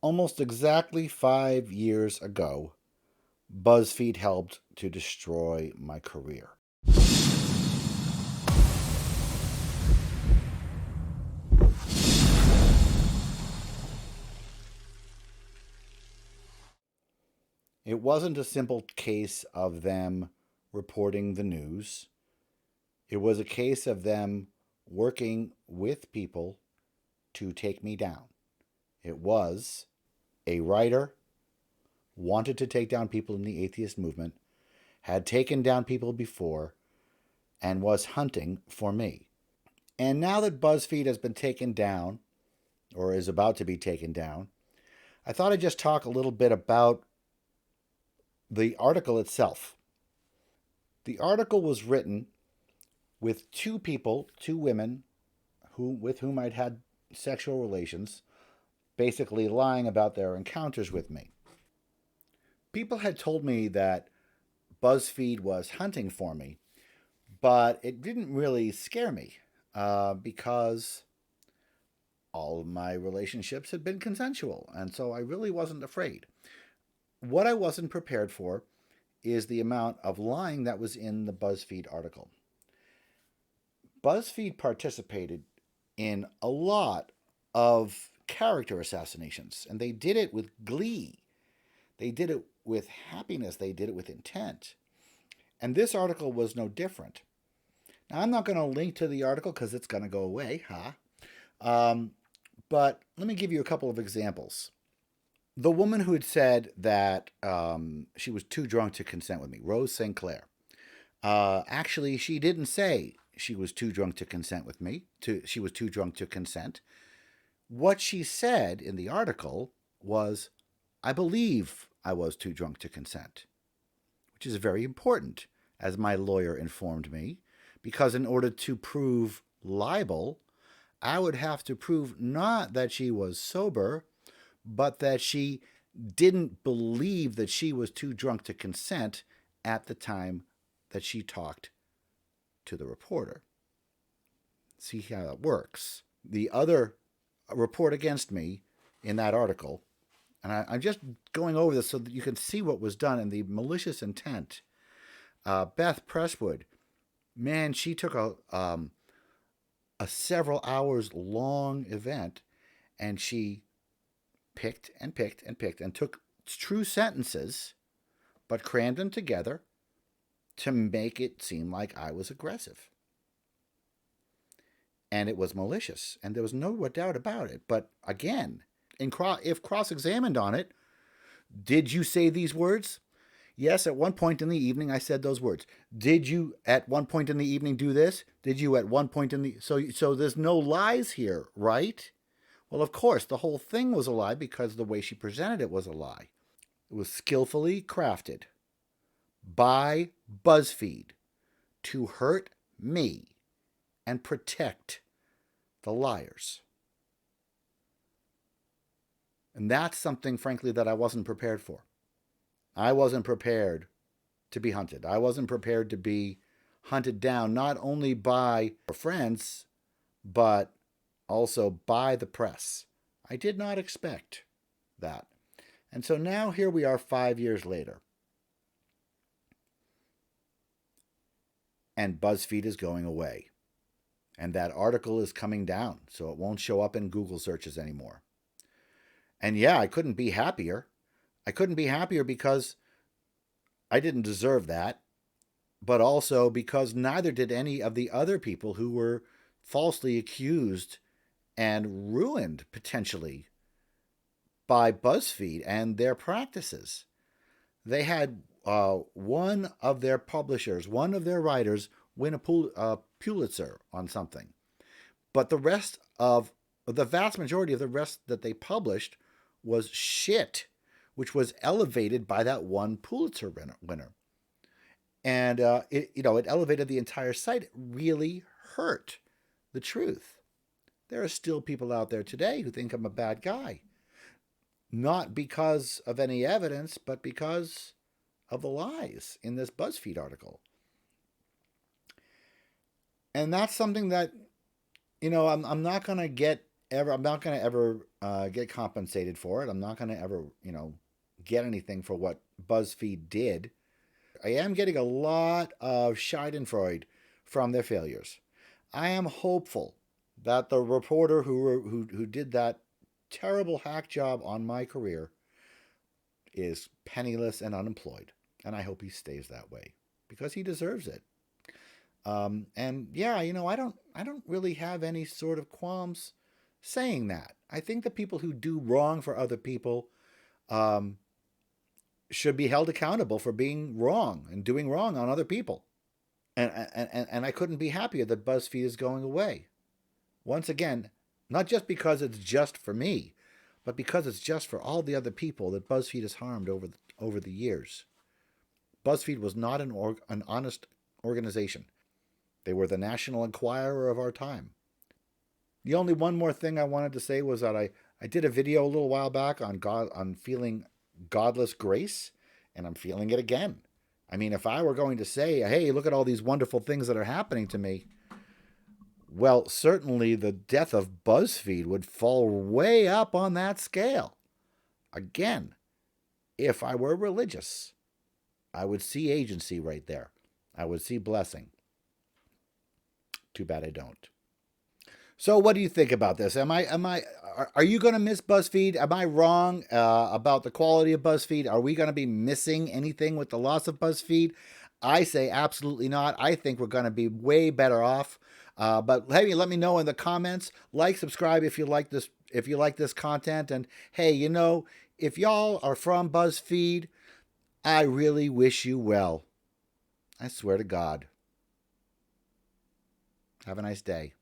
Almost exactly 5 years ago, BuzzFeed helped to destroy my career. It wasn't a simple case of them reporting the news. It was a case of them working with people to take me down. It was a writer wanted to take down people in the atheist movement, had taken down people before, and was hunting for me. And now that BuzzFeed has been taken down, or is about to be taken down, I thought I'd just talk a little bit about the article itself. The article was written with two people, two women, with whom I'd had sexual relations, basically lying about their encounters with me. People had told me that BuzzFeed was hunting for me, but it didn't really scare me because all of my relationships had been consensual, and so I really wasn't afraid. What I wasn't prepared for is the amount of lying that was in the BuzzFeed article. BuzzFeed participated in a lot of character assassinations, and they did it with glee. They did it with happiness. They did it with intent. And this article was no different. Now, I'm not going to link to the article because it's going to go away, huh? But let me give you a couple of examples. The woman who had said that she was too drunk to consent with me, Rose St. Clair. Actually, she didn't say she was too drunk to consent with me. She was too drunk to consent. What she said in the article was, I believe I was too drunk to consent, which is very important, as my lawyer informed me, because in order to prove libel, I would have to prove not that she was sober, but that she didn't believe that she was too drunk to consent at the time that she talked to the reporter. See how it works. The other report against me in that article, and I'm just going over this so that you can see what was done and the malicious intent. Beth Presswood, man, she took a several hours long event and she picked and picked and picked and took true sentences but crammed them together to make it seem like I was aggressive. And it was malicious, and there was no doubt about it. But again, if cross-examined on it, did you say these words? Yes, at one point in the evening I said those words. Did you at one point in the evening do this? Did you at one point in the so there's no lies here, right? Well, of course, the whole thing was a lie because the way she presented it was a lie. It was skillfully crafted by BuzzFeed to hurt me and protect the liars. And that's something, frankly, that I wasn't prepared for. I wasn't prepared to be hunted. I wasn't prepared to be hunted down not only by friends, but also by the press. I did not expect that. And so now here we are 5 years later. And BuzzFeed is going away. And that article is coming down, so it won't show up in Google searches anymore. And yeah, I couldn't be happier. I couldn't be happier because I didn't deserve that, but also because neither did any of the other people who were falsely accused and ruined potentially by BuzzFeed and their practices. They had one of their publishers, one of their writers, win a Pulitzer on something. But the vast majority of the rest that they published was shit, which was elevated by that one Pulitzer winner. And it elevated the entire site. It really hurt the truth. There are still people out there today who think I'm a bad guy. Not because of any evidence, but because of the lies in this BuzzFeed article. And that's something that, I'm not going to get I'm not going to ever get compensated for it. I'm not going to ever, get anything for what BuzzFeed did. I am getting a lot of Schadenfreude from their failures. I am hopeful that the reporter who did that terrible hack job on my career is penniless and unemployed, and I hope he stays that way because he deserves it. And yeah, I don't really have any sort of qualms saying that. I think the people who do wrong for other people um, should be held accountable for being wrong and doing wrong on other people. And I couldn't be happier that BuzzFeed is going away. Once again, not just because it's just for me, but because it's just for all the other people that BuzzFeed has harmed over the years. BuzzFeed was not an honest organization. They were the National Enquirer of our time. The only one more thing I wanted to say was that I did a video a little while back on feeling godless grace, and I'm feeling it again. I mean, if I were going to say, hey, look at all these wonderful things that are happening to me, well, certainly the death of BuzzFeed would fall way up on that scale. Again, if I were religious, I would see agency right there. I would see blessing. Too bad I don't. So, what do you think about this? Are you going to miss BuzzFeed? Am I wrong about the quality of BuzzFeed? Are we going to be missing anything with the loss of BuzzFeed? I say absolutely not. I think we're going to be way better off. But hey, let me know in the comments. Like, subscribe if you like this. If you like this content, and hey, if y'all are from BuzzFeed, I really wish you well. I swear to God. Have a nice day.